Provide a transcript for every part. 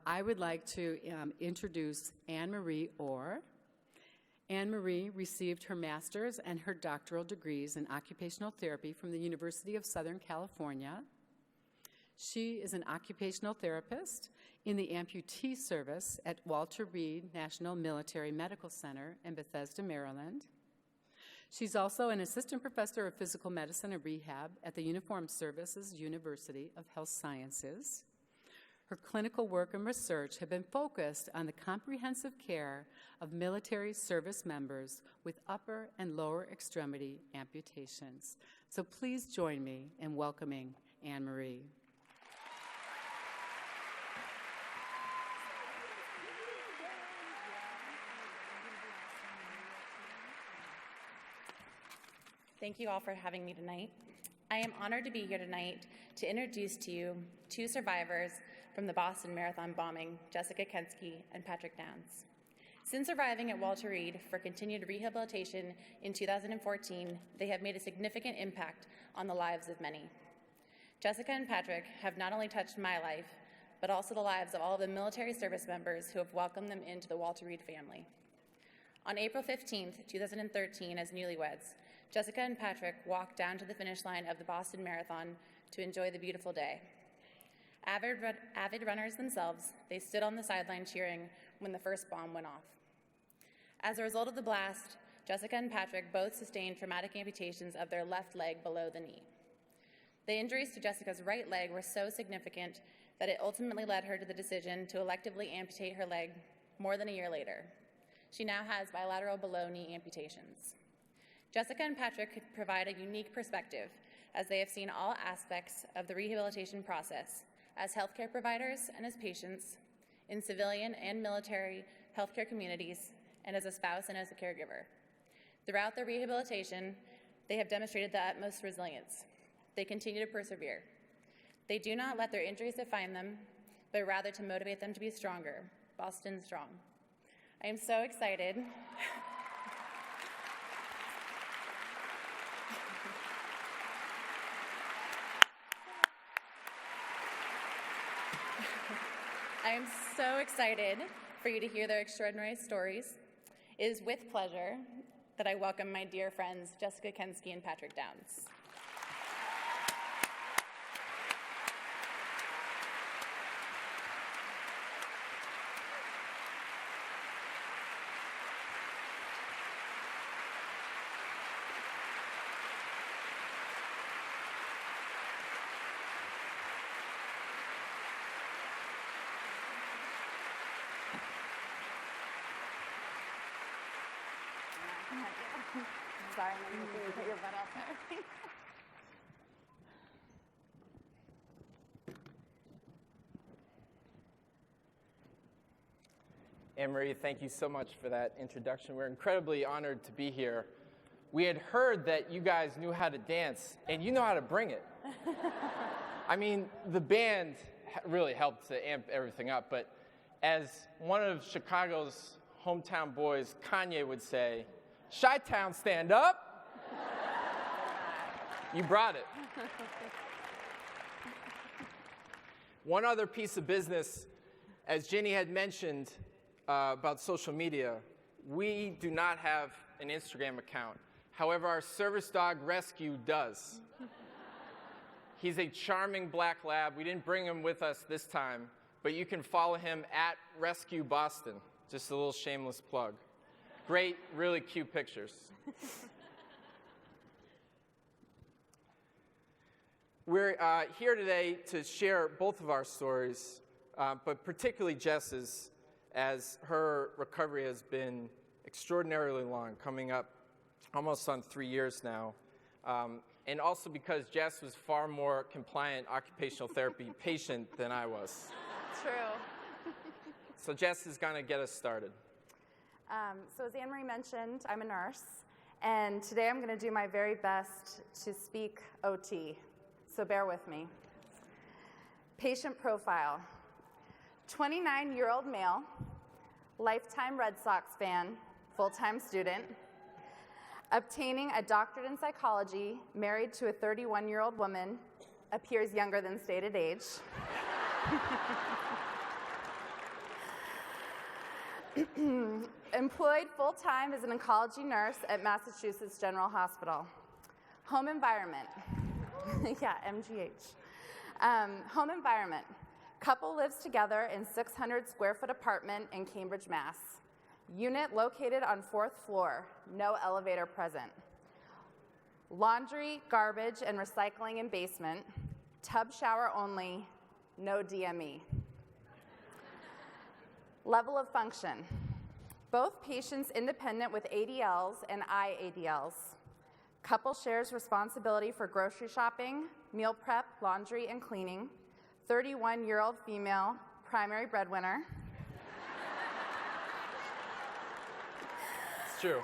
I would like to introduce Anne-Marie Orr. Anne-Marie received her master's and her doctoral degrees in occupational therapy from the University of Southern California. She is an occupational therapist in the amputee service at Walter Reed National Military Medical Center in Bethesda, Maryland. She's also an assistant professor of physical medicine and rehab at the Uniformed Services University of Health Sciences. Her clinical work and research have been focused on the comprehensive care of military service members with upper and lower extremity amputations. So please join me in welcoming Anne-Marie. Thank you all for having me tonight. I am honored to be here tonight to introduce to you two survivors from the Boston Marathon bombing, Jessica Kensky and Patrick Downes. Since arriving at Walter Reed for continued rehabilitation in 2014, they have made a significant impact on the lives of many. Jessica and Patrick have not only touched my life, but also the lives of all of the military service members who have welcomed them into the Walter Reed family. On April 15th, 2013, as newlyweds, Jessica and Patrick walked down to the finish line of the Boston Marathon to enjoy the beautiful day. Avid runners themselves, they stood on the sideline cheering when the first bomb went off. As a result of the blast, Jessica and Patrick both sustained traumatic amputations of their left leg below the knee. The injuries to Jessica's right leg were so significant that it ultimately led her to the decision to electively amputate her leg more than a year later. She now has bilateral below-knee amputations. Jessica and Patrick provide a unique perspective as they have seen all aspects of the rehabilitation process as healthcare providers and as patients in civilian and military healthcare communities and as a spouse and as a caregiver. Throughout their rehabilitation, they have demonstrated the utmost resilience. They continue to persevere. They do not let their injuries define them, but rather to motivate them to be stronger. Boston strong. I am so excited. I am so excited for you to hear their extraordinary stories. It is with pleasure that I welcome my dear friends, Jessica Kensky and Patrick Downes. Sorry, I'm going to put your butt out there. Anne-Marie, thank you so much for that introduction. We're incredibly honored to be here. We had heard that you guys knew how to dance, and you know how to bring it. I mean, the band really helped to amp everything up, but as one of Chicago's hometown boys, Kanye, would say, Chi-Town, stand up. You brought it. One other piece of business, as Ginny had mentioned about social media, we do not have an Instagram account. However, our service dog Rescue does. He's a charming black lab. We didn't bring him with us this time, but you can follow him at Rescue Boston. Just a little shameless plug. Great, really cute pictures. We're here today to share both of our stories, but particularly Jess's, as her recovery has been extraordinarily long, coming up almost on 3 years now. And also because Jess was far more compliant occupational therapy patient than I was. True. So Jess is going to get us started. So as Anne-Marie mentioned, I'm a nurse, and today I'm going to do my very best to speak OT, so bear with me. Patient profile, 29-year-old male, lifetime Red Sox fan, full-time student, obtaining a doctorate in psychology, married to a 31-year-old woman, appears younger than stated age. Employed full-time as an oncology nurse at Massachusetts General Hospital. Home environment. Yeah, MGH. Home environment. Couple lives together in 600 square foot apartment in Cambridge, Mass. Unit located on 4th floor, no elevator present. Laundry, garbage, and recycling in basement. Tub shower only, no DME. Level of function. Both patients independent with ADLs and IADLs. Couple shares responsibility for grocery shopping, meal prep, laundry, and cleaning. 31-year-old female, primary breadwinner. It's true.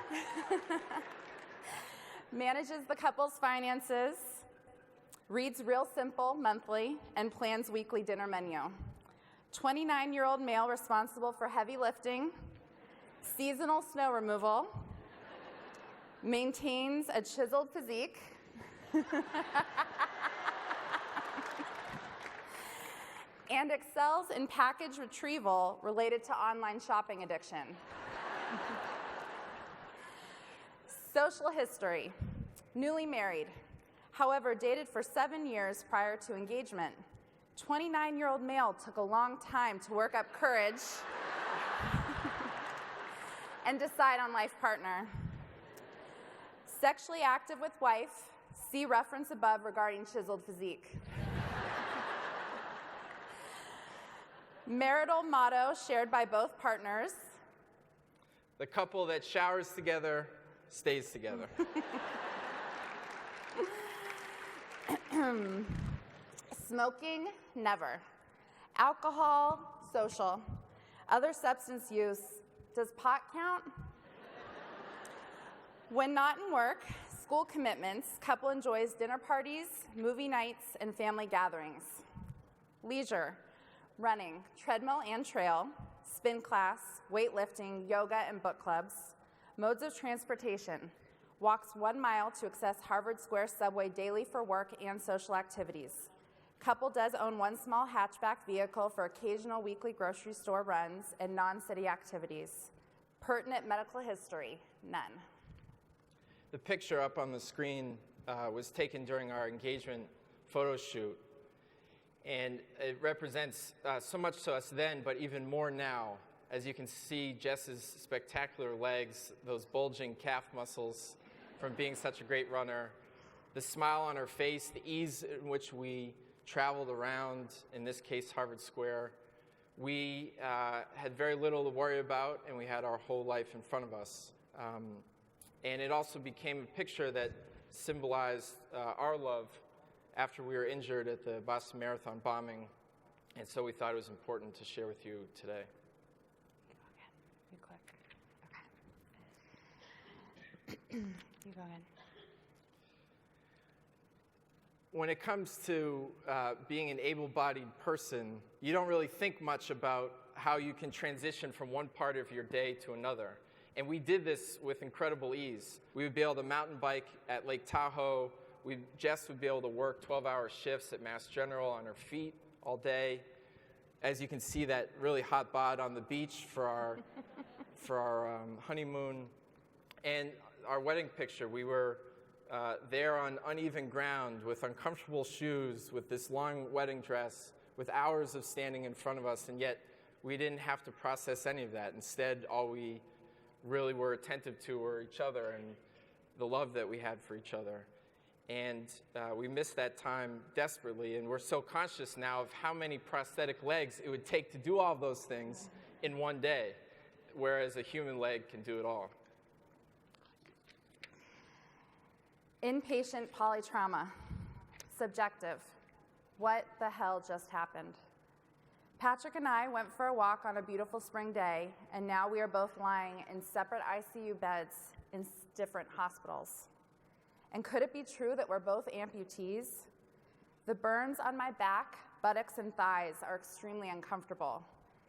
Manages the couple's finances, reads Real Simple monthly, and plans weekly dinner menu. 29-year-old male responsible for heavy lifting, seasonal snow removal, maintains a chiseled physique, and excels in package retrieval related to online shopping addiction. Social history. Newly married. However, dated for 7 years prior to engagement. 29-year-old male took a long time to work up courage and decide on life partner. Sexually active with wife. See reference above regarding chiseled physique. Marital motto shared by both partners. The couple that showers together stays together. Smoking, never. Alcohol, social. Other substance use, does pot count? When not in work, school commitments, couple enjoys dinner parties, movie nights, and family gatherings. Leisure, running, treadmill and trail, spin class, weightlifting, yoga, and book clubs. Modes of transportation, walks 1 mile to access Harvard Square subway daily for work and social activities. Couple does own 1 small hatchback vehicle for occasional weekly grocery store runs and non-city activities. Pertinent medical history, none. The picture up on the screen was taken during our engagement photo shoot. And it represents so much to us then, but even more now. As you can see, Jess's spectacular legs, those bulging calf muscles from being such a great runner, the smile on her face, the ease in which we traveled around, in this case, Harvard Square. We had very little to worry about, and we had our whole life in front of us. And it also became a picture that symbolized our love after we were injured at the Boston Marathon bombing. And so we thought it was important to share with you today. You click. Okay. You go ahead. When it comes to being an able-bodied person, you don't really think much about how you can transition from one part of your day to another. And we did this with incredible ease. We would be able to mountain bike at Lake Tahoe. Jess would be able to work 12-hour shifts at Mass General on her feet all day. As you can see, that really hot bod on the beach for our honeymoon. And our wedding picture, we were there on uneven ground with uncomfortable shoes, with this long wedding dress, with hours of standing in front of us, and yet we didn't have to process any of that. Instead, all we really were attentive to were each other and the love that we had for each other. And we missed that time desperately, and we're so conscious now of how many prosthetic legs it would take to do all of those things in one day, whereas a human leg can do it all. Inpatient polytrauma. Subjective. What the hell just happened? Patrick and I went for a walk on a beautiful spring day, and now we are both lying in separate ICU beds in different hospitals. And could it be true that we're both amputees? The burns on my back, buttocks, and thighs are extremely uncomfortable.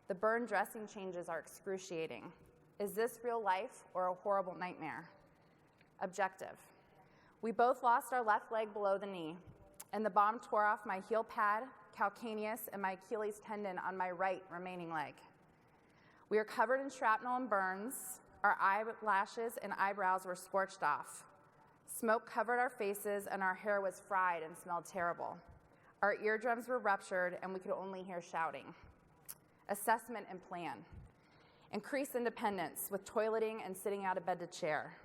The burn dressing changes are excruciating. Is this real life or a horrible nightmare? Objective. We both lost our left leg below the knee, and the bomb tore off my heel pad, calcaneus, and my Achilles tendon on my right remaining leg. We were covered in shrapnel and burns. Our eyelashes and eyebrows were scorched off. Smoke covered our faces, and our hair was fried and smelled terrible. Our eardrums were ruptured, and we could only hear shouting. Assessment and plan. Increase independence with toileting and sitting out of bed to chair.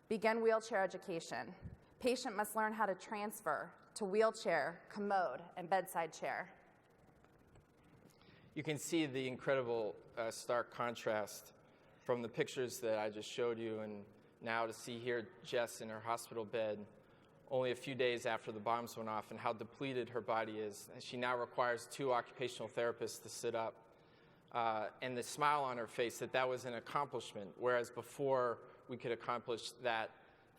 Begin wheelchair education. Patient must learn how to transfer to wheelchair, commode, and bedside chair. You can see the incredible stark contrast from the pictures that I just showed you, and now to see here Jess in her hospital bed only a few days after the bombs went off, and how depleted her body is. She now requires 2 occupational therapists to sit up. And the smile on her face that was an accomplishment, whereas before we could accomplish that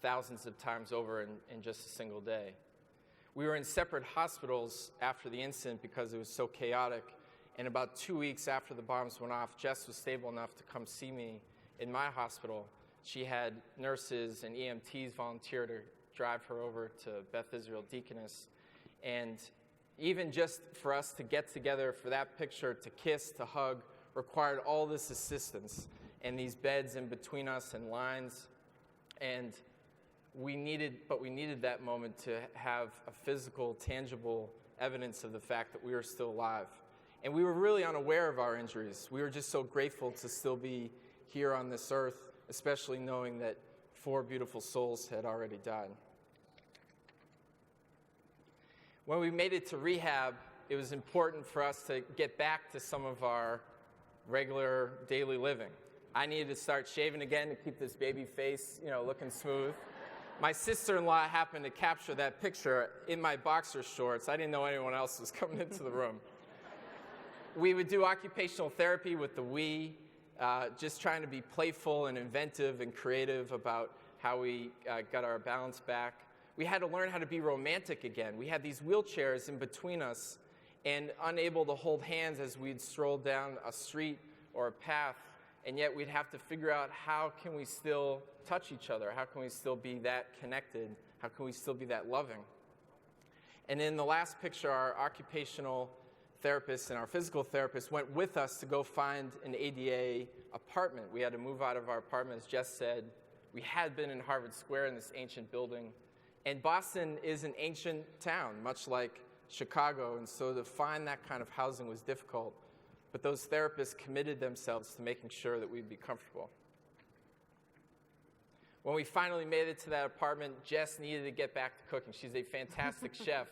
thousands of times over in just a single day. We were in separate hospitals after the incident because it was so chaotic, and about 2 weeks after the bombs went off, Jess was stable enough to come see me in my hospital. She had nurses and EMTs volunteer to drive her over to Beth Israel Deaconess, and even just for us to get together for that picture, to kiss, to hug, required all this assistance and these beds in between us and lines. And we needed that moment to have a physical, tangible evidence of the fact that we were still alive. And we were really unaware of our injuries. We were just so grateful to still be here on this earth, especially knowing that 4 beautiful souls had already died. When we made it to rehab, it was important for us to get back to some of our regular daily living. I needed to start shaving again to keep this baby face, looking smooth. My sister-in-law happened to capture that picture in my boxer shorts. I didn't know anyone else was coming into the room. We would do occupational therapy with the we, just trying to be playful and inventive and creative about how we got our balance back. We had to learn how to be romantic again. We had these wheelchairs in between us and unable to hold hands as we'd stroll down a street or a path, and yet we'd have to figure out how can we still touch each other? How can we still be that connected? How can we still be that loving? And in the last picture, our occupational therapist and our physical therapist went with us to go find an ADA apartment. We had to move out of our apartment, as Jess said. We had been in Harvard Square in this ancient building. And Boston is an ancient town, much like Chicago, and so to find that kind of housing was difficult. But those therapists committed themselves to making sure that we'd be comfortable. When we finally made it to that apartment, Jess needed to get back to cooking. She's a fantastic chef.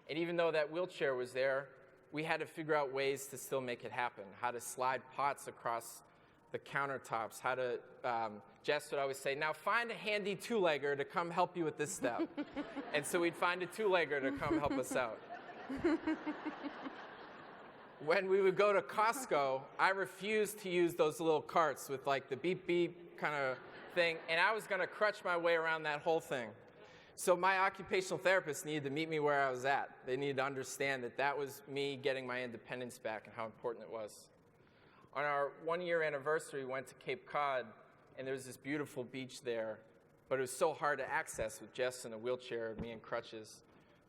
And even though that wheelchair was there, we had to figure out ways to still make it happen, how to slide pots across the countertops, how to, Jess would always say, now find a handy 2-legger to come help you with this step. And so we'd find a 2-legger to come help us out. When we would go to Costco, I refused to use those little carts with like the beep beep kind of thing, and I was going to crutch my way around that whole thing. So my occupational therapist needed to meet me where I was at. They needed to understand that that was me getting my independence back and how important it was. On our 1-year anniversary, we went to Cape Cod, and there was this beautiful beach there, but it was so hard to access with Jess in a wheelchair and me in crutches.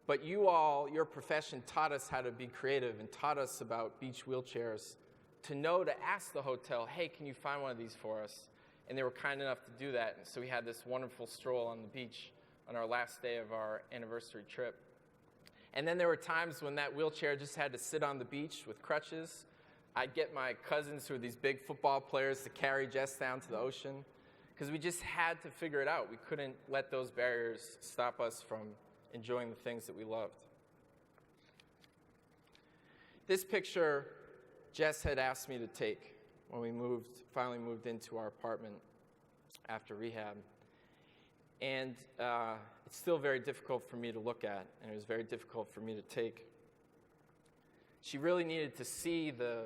But you all, your profession, taught us how to be creative and taught us about beach wheelchairs, to know to ask the hotel, hey, can you find one of these for us? And they were kind enough to do that, and so we had this wonderful stroll on the beach on our last day of our anniversary trip. And then there were times when that wheelchair just had to sit on the beach with crutches. I'd get my cousins, who were these big football players, to carry Jess down to the ocean, because we just had to figure it out. We couldn't let those barriers stop us from enjoying the things that we loved. This picture Jess had asked me to take when we finally moved into our apartment after rehab. And it's still very difficult for me to look at, and it was very difficult for me to take. She really needed to see the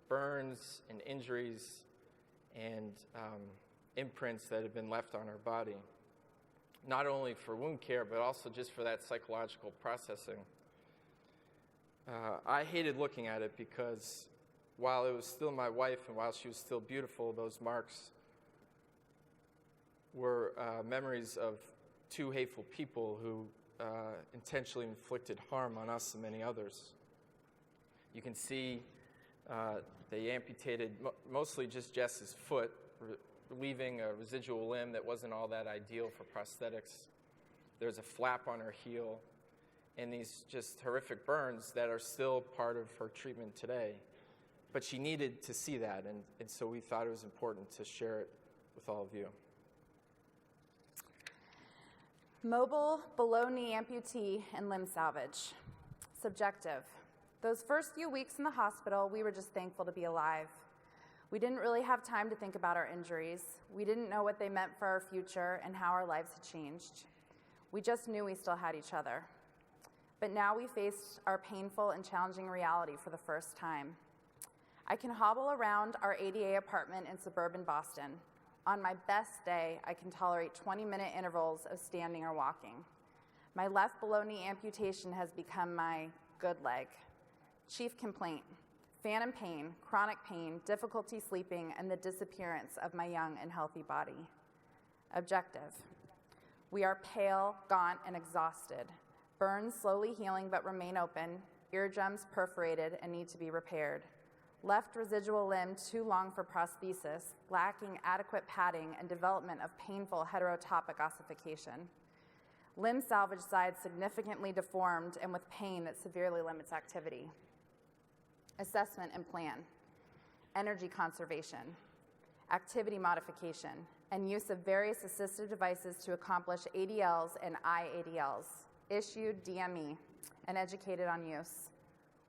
burns and injuries and imprints that had been left on her body, not only for wound care, but also just for that psychological processing. I hated looking at it because while it was still my wife and while she was still beautiful, those marks were memories of 2 hateful people who intentionally inflicted harm on us and many others. You can see They amputated mostly just Jess's foot, leaving a residual limb that wasn't all that ideal for prosthetics. There's a flap on her heel, and these just horrific burns that are still part of her treatment today. But she needed to see that, and so we thought it was important to share it with all of you. Mobile below-knee amputee and limb salvage. Subjective. Those first few weeks in the hospital, we were just thankful to be alive. We didn't really have time to think about our injuries. We didn't know what they meant for our future and how our lives had changed. We just knew we still had each other. But now we faced our painful and challenging reality for the first time. I can hobble around our ADA apartment in suburban Boston. On my best day, I can tolerate 20-minute intervals of standing or walking. My left below-knee amputation has become my good leg. Chief complaint: phantom pain, chronic pain, difficulty sleeping, and the disappearance of my young and healthy body. Objective: we are pale, gaunt, and exhausted. Burns slowly healing but remain open, eardrums perforated and need to be repaired. Left residual limb too long for prosthesis, lacking adequate padding and development of painful heterotopic ossification. Limb salvage side significantly deformed and with pain that severely limits activity. Assessment and plan. Energy conservation, activity modification, and use of various assistive devices to accomplish ADLs and IADLs, issued DME, and educated on use.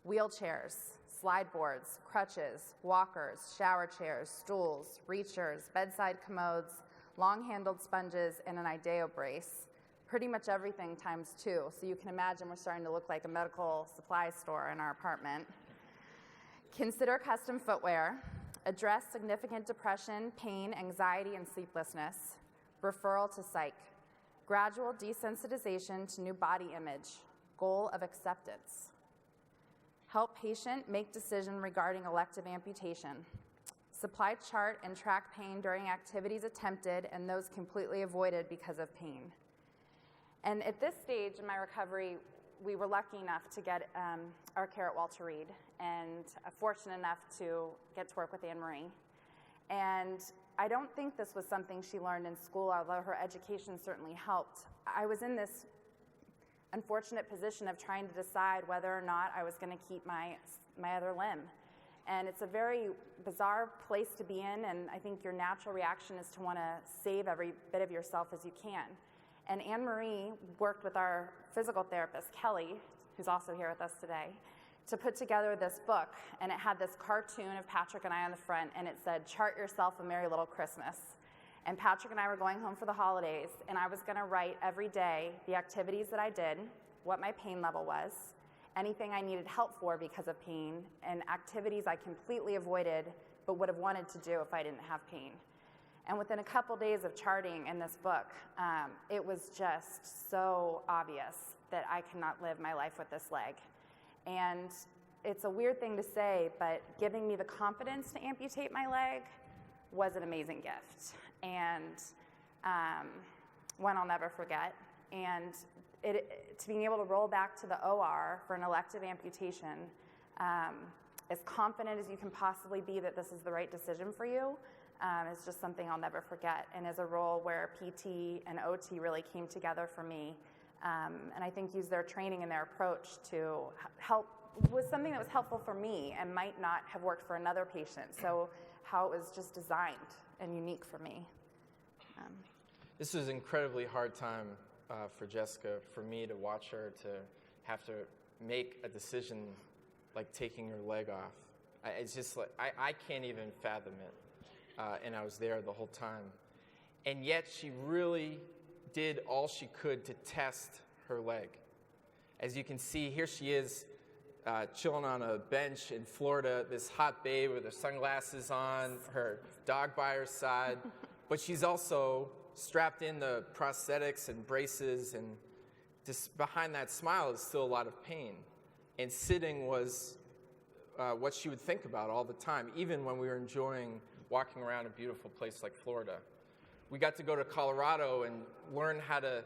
Wheelchairs, slide boards, crutches, walkers, shower chairs, stools, reachers, bedside commodes, long-handled sponges, and an IDEO brace. Pretty much everything times 2, so you can imagine we're starting to look like a medical supply store in our apartment. Consider custom footwear. Address significant depression, pain, anxiety, and sleeplessness. Referral to psych. Gradual desensitization to new body image. Goal of acceptance. Help patient make decision regarding elective amputation. Supply chart and track pain during activities attempted and those completely avoided because of pain. And at this stage in my recovery, we were lucky enough to get our care at Walter Reed and fortunate enough to get to work with Anne-Marie. And I don't think this was something she learned in school, although her education certainly helped. I was in this unfortunate position of trying to decide whether or not I was going to keep my other limb. And it's a very bizarre place to be in, and I think your natural reaction is to want to save every bit of yourself as you can. And Anne-Marie worked with our physical therapist, Kelly, who's also here with us today, to put together this book. And it had this cartoon of Patrick and I on the front, and it said, "Chart yourself a merry little Christmas." And Patrick and I were going home for the holidays, and I was going to write every day the activities that I did, what my pain level was, anything I needed help for because of pain, and activities I completely avoided but would have wanted to do if I didn't have pain. And within a couple days of charting in this book, it was just so obvious that I cannot live my life with this leg. And it's a weird thing to say, but giving me the confidence to amputate my leg was an amazing gift, and one I'll never forget. And to being able to roll back to the OR for an elective amputation, as confident as you can possibly be that this is the right decision for you, is just something I'll never forget, and is a role where PT and OT really came together for me, and I think used their training and their approach to help, was something that was helpful for me and might not have worked for another patient, so how it was just designed and unique for me. This was an incredibly hard time for Jessica, for me to watch her to have to make a decision like taking her leg off. It's just like, I can't even fathom it. And I was there the whole time. And yet she really did all she could to test her leg. As you can see, here she is chilling on a bench in Florida, this hot babe with her sunglasses on, her dog by her side, but she's also strapped in the prosthetics and braces, and just behind that smile is still a lot of pain. And sitting was what she would think about all the time, even when we were enjoying walking around a beautiful place like Florida. We got to go to Colorado and learn how to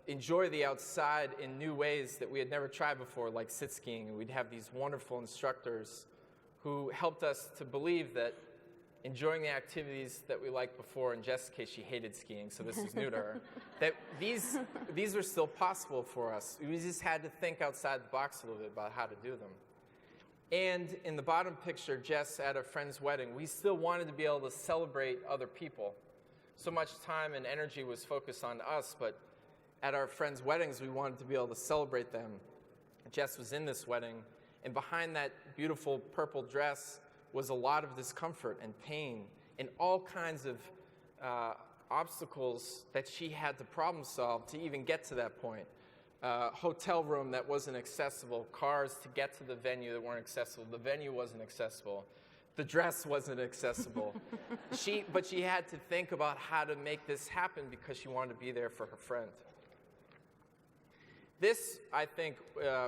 enjoy the outside in new ways that we had never tried before, like sit skiing. And we'd have these wonderful instructors who helped us to believe that enjoying the activities that we liked before, in Jess' case, she hated skiing, so this is new to her, that these were still possible for us. We just had to think outside the box a little bit about how to do them. And in the bottom picture, Jess at a friend's wedding, we still wanted to be able to celebrate other people. So much time and energy was focused on us, but at our friends' weddings, we wanted to be able to celebrate them. Jess was in this wedding, and behind that beautiful purple dress was a lot of discomfort and pain and all kinds of obstacles that she had to problem solve to even get to that point. Hotel room that wasn't accessible, cars to get to the venue that weren't accessible, the venue wasn't accessible, the dress wasn't accessible. But she had to think about how to make this happen because she wanted to be there for her friend. This, I think,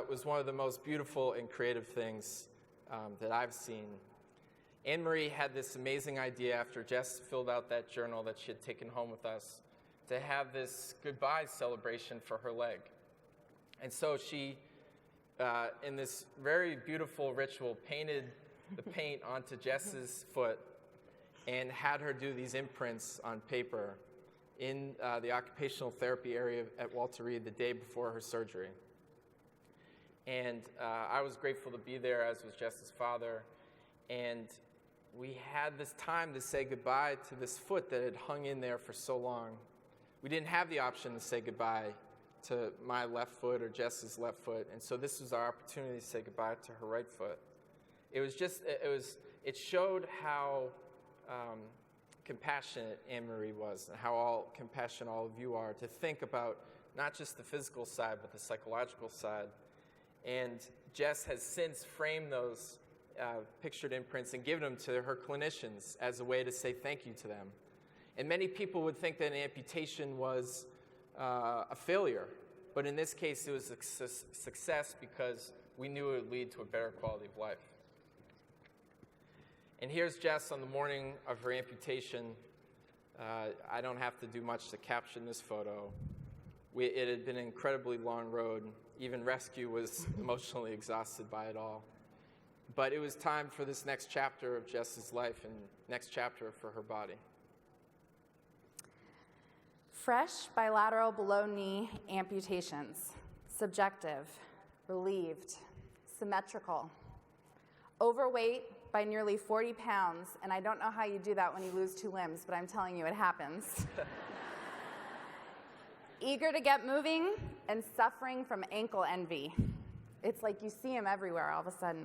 was one of the most beautiful and creative things that I've seen. Anne-Marie had this amazing idea after Jess filled out that journal that she had taken home with us to have this goodbye celebration for her leg. And so she, in this very beautiful ritual, painted the paint onto Jess's foot and had her do these imprints on paper in the occupational therapy area at Walter Reed the day before her surgery. And I was grateful to be there, as was Jess's father. And we had this time to say goodbye to this foot that had hung in there for so long. We didn't have the option to say goodbye to my left foot or Jess's left foot, and so this was our opportunity to say goodbye to her right foot. It showed how compassionate Anne-Marie was, and how compassionate all of you are, to think about not just the physical side, but the psychological side. And Jess has since framed those pictured imprints and given them to her clinicians as a way to say thank you to them. And many people would think that an amputation was a failure, but in this case it was a success because we knew it would lead to a better quality of life. And here's Jess on the morning of her amputation. I don't have to do much to caption this photo. It had been an incredibly long road. Even rescue was emotionally exhausted by it all. But it was time for this next chapter of Jess's life and next chapter for her body. Fresh bilateral below-knee amputations. Subjective, relieved, symmetrical. Overweight by nearly 40 pounds, and I don't know how you do that when you lose 2 limbs, but I'm telling you, it happens. Eager to get moving and suffering from ankle envy. It's like you see him everywhere all of a sudden.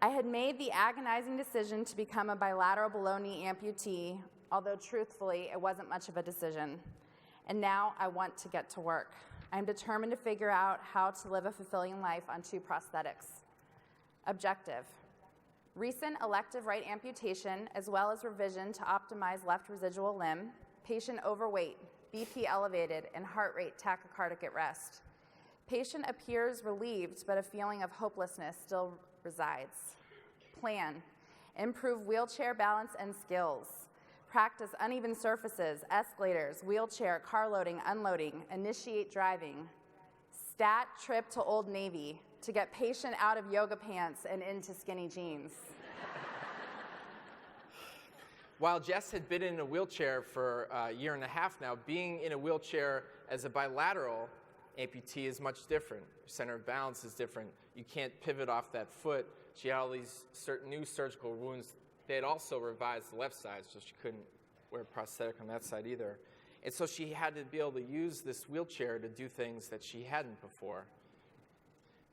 I had made the agonizing decision to become a bilateral below-knee amputee, although truthfully, it wasn't much of a decision. And now I want to get to work. I'm determined to figure out how to live a fulfilling life on 2 prosthetics. Objective: recent elective right amputation, as well as revision to optimize left residual limb, patient overweight, BP elevated, and heart rate tachycardic at rest. Patient appears relieved, but a feeling of hopelessness still resides. Plan: improve wheelchair balance and skills. Practice uneven surfaces, escalators, wheelchair, car loading, unloading, initiate driving. Stat trip to Old Navy to get patient out of yoga pants and into skinny jeans. While Jess had been in a wheelchair for a year and a half now, being in a wheelchair as a bilateral amputee is much different. Center of balance is different. You can't pivot off that foot. She had all these certain new surgical wounds. They had also revised the left side, so she couldn't wear a prosthetic on that side either. And so she had to be able to use this wheelchair to do things that she hadn't before.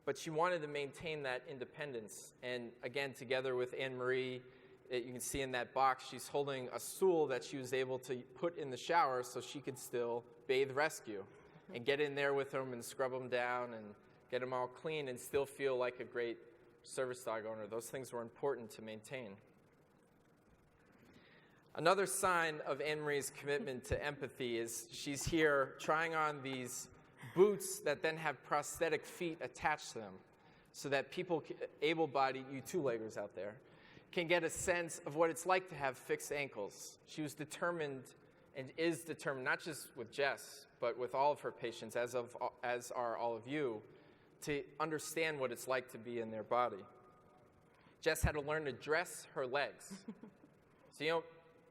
But she wanted to maintain that independence. And again, together with Anne-Marie, you can see in that box, she's holding a stool that she was able to put in the shower so she could still bathe rescue and get in there with them and scrub them down and get them all clean and still feel like a great service dog owner. Those things were important to maintain. Another sign of Anne-Marie's commitment to empathy is she's here trying on these boots that then have prosthetic feet attached to them so that people, able-bodied, you two-leggers out there, can get a sense of what it's like to have fixed ankles. She was determined and is determined, not just with Jess, but with all of her patients, as are all of you, to understand what it's like to be in their body. Jess had to learn to dress her legs. So you don't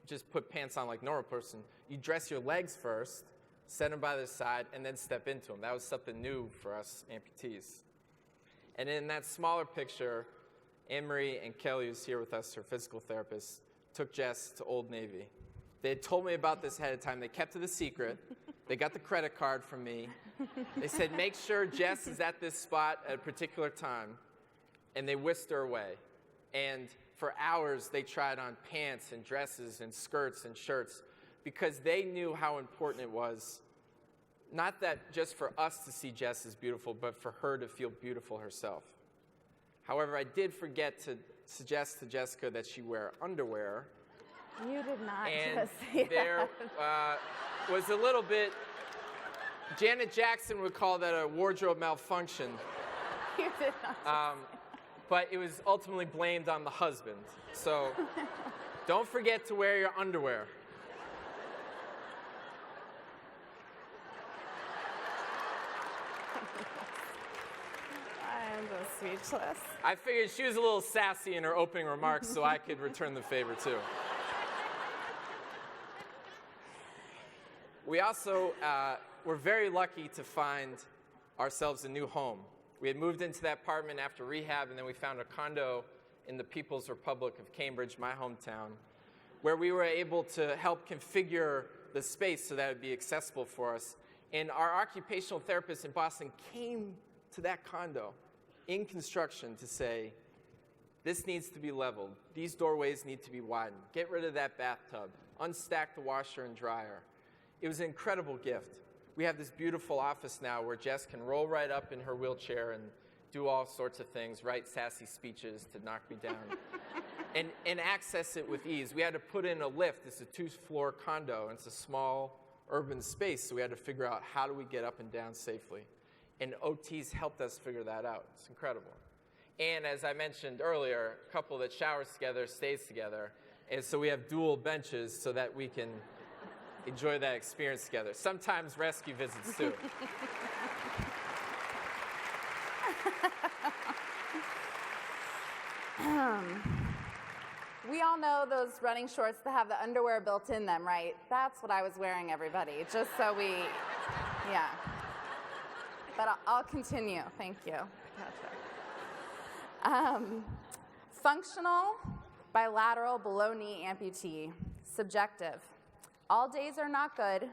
just put pants on like a normal person. You dress your legs first, set them by the side, and then step into them. That was something new for us amputees. And in that smaller picture, Anne-Marie and Kelly, who's here with us, her physical therapist, took Jess to Old Navy. They had told me about this ahead of time. They kept it a secret. They got the credit card from me. They said, make sure Jess is at this spot at a particular time. And they whisked her away. And for hours, they tried on pants and dresses and skirts and shirts because they knew how important it was, not that just for us to see Jess as beautiful, but for her to feel beautiful herself. However, I did forget to suggest to Jessica that she wear underwear. You did not And just say there was a little bit, Janet Jackson would call that a wardrobe malfunction. You did not. But it was ultimately blamed on the husband. So don't forget to wear your underwear. I am just speechless. I figured she was a little sassy in her opening remarks, so I could return the favor too. We also were very lucky to find ourselves a new home. We had moved into that apartment after rehab, and then we found a condo in the People's Republic of Cambridge, my hometown, where we were able to help configure the space so that it would be accessible for us. And our occupational therapist in Boston came to that condo in construction to say, this needs to be leveled. These doorways need to be widened. Get rid of that bathtub. Unstack the washer and dryer. It was an incredible gift. We have this beautiful office now where Jess can roll right up in her wheelchair and do all sorts of things, write sassy speeches to knock me down, and access it with ease. We had to put in a lift. It's a 2-floor condo, and it's a small urban space, so we had to figure out how do we get up and down safely. And OTs helped us figure that out. It's incredible. And as I mentioned earlier, a couple that showers together stays together, and so we have dual benches so that we can enjoy that experience together. Sometimes rescue visits too. We all know those running shorts that have the underwear built in them, right? That's what I was wearing, everybody, just so we, yeah. But I'll continue. Thank you, Patrick. Functional, bilateral, below-knee amputee, subjective. All days are not good,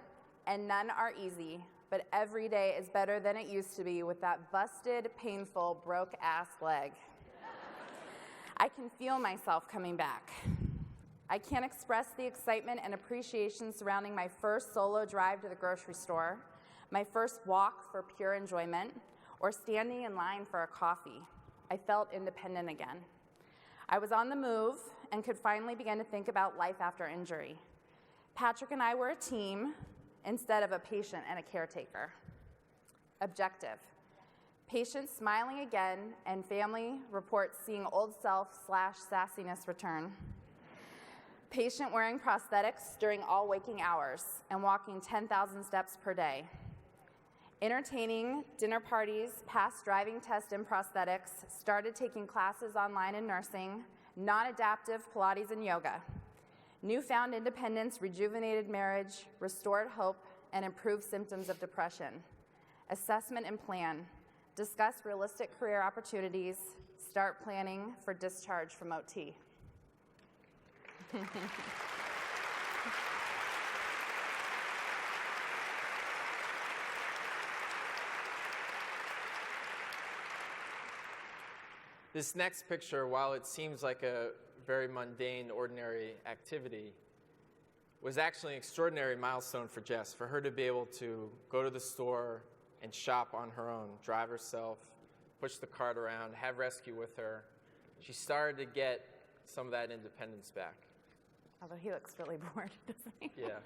and none are easy, but every day is better than it used to be with that busted, painful, broke-ass leg. I can feel myself coming back. I can't express the excitement and appreciation surrounding my first solo drive to the grocery store, my first walk for pure enjoyment, or standing in line for a coffee. I felt independent again. I was on the move and could finally begin to think about life after injury. Patrick and I were a team instead of a patient and a caretaker. Objective. Patient smiling again and family reports seeing old self/sassiness return. Patient wearing prosthetics during all waking hours and walking 10,000 steps per day. Entertaining dinner parties, passed driving tests in prosthetics, started taking classes online in nursing, non-adaptive Pilates and yoga. Newfound independence, rejuvenated marriage, restored hope, and improved symptoms of depression. Assessment and plan. Discuss realistic career opportunities. Start planning for discharge from OT. This next picture, while it seems like a very mundane, ordinary activity, was actually an extraordinary milestone for Jess, for her to be able to go to the store and shop on her own, drive herself, push the cart around, have rescue with her. She started to get some of that independence back. Although he looks really bored, doesn't he? Yeah.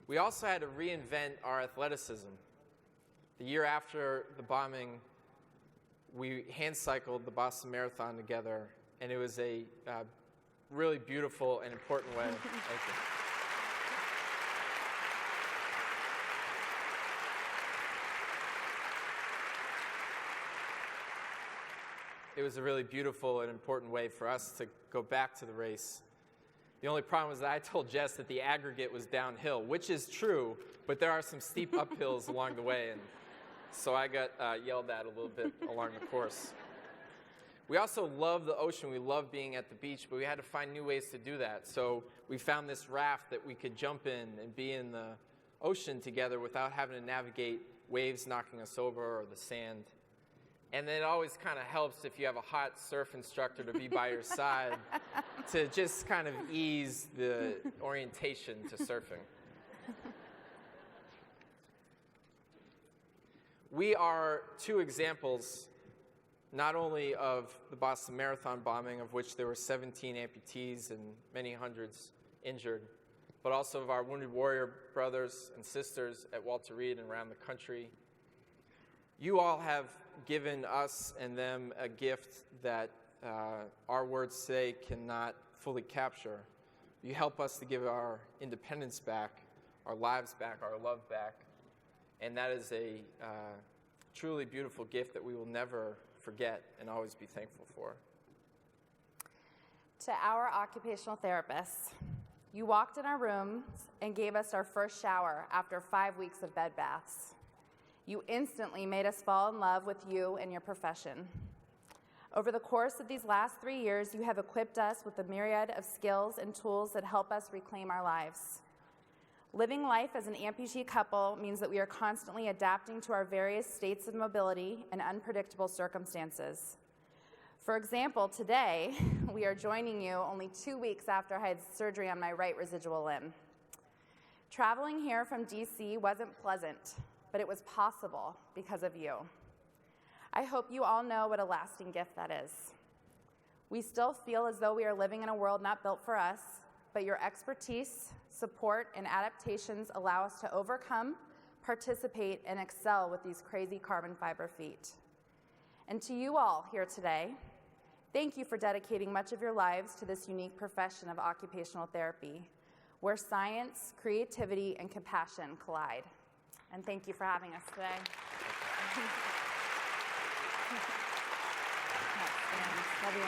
We also had to reinvent our athleticism. The year after the bombing, we hand-cycled the Boston Marathon together, and it was a really beautiful and important way. Thank you. It it was a really beautiful and important way for us to go back to the race. The only problem was that I told Jess that the aggregate was downhill, which is true, but there are some steep uphills along the way, and so I got yelled at a little bit along the course. We also love the ocean. We love being at the beach, but we had to find new ways to do that. So we found this raft that we could jump in and be in the ocean together without having to navigate waves knocking us over or the sand. And then it always kind of helps if you have a hot surf instructor to be by your side to just kind of ease the orientation to surfing. We are two examples not only of the Boston Marathon bombing, of which there were 17 amputees and many hundreds injured, but also of our Wounded Warrior brothers and sisters at Walter Reed and around the country. You all have given us and them a gift that our words today cannot fully capture. You help us to give our independence back, our lives back, our love back, and that is a truly beautiful gift that we will never forget and always be thankful for. To our occupational therapists, you walked in our rooms and gave us our first shower after 5 weeks of bed baths. You instantly made us fall in love with you and your profession. Over the course of these last 3 years, you have equipped us with a myriad of skills and tools that help us reclaim our lives. Living life as an amputee couple means that we are constantly adapting to our various states of mobility and unpredictable circumstances. For example, today, we are joining you only 2 weeks after I had surgery on my right residual limb. Traveling here from DC wasn't pleasant, but it was possible because of you. I hope you all know what a lasting gift that is. We still feel as though we are living in a world not built for us, but your expertise, support, and adaptations allow us to overcome, participate, and excel with these crazy carbon fiber feet. And to you all here today, thank you for dedicating much of your lives to this unique profession of occupational therapy, where science, creativity, and compassion collide. And thank you for having us today. Love you.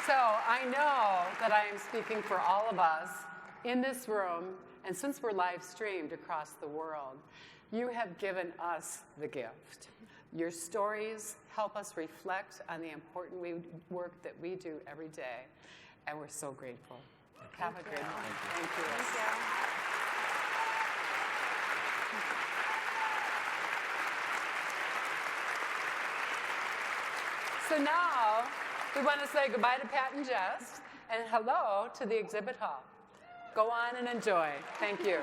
So I know that I am speaking for all of us in this room, and since we're live streamed across the world, you have given us the gift. Your stories help us reflect on the important work that we do every day, and we're so grateful. Have a good one. Thank you. Thank you. So now, we want to say goodbye to Pat and Jess, and hello to the exhibit hall. Go on and enjoy. Thank you.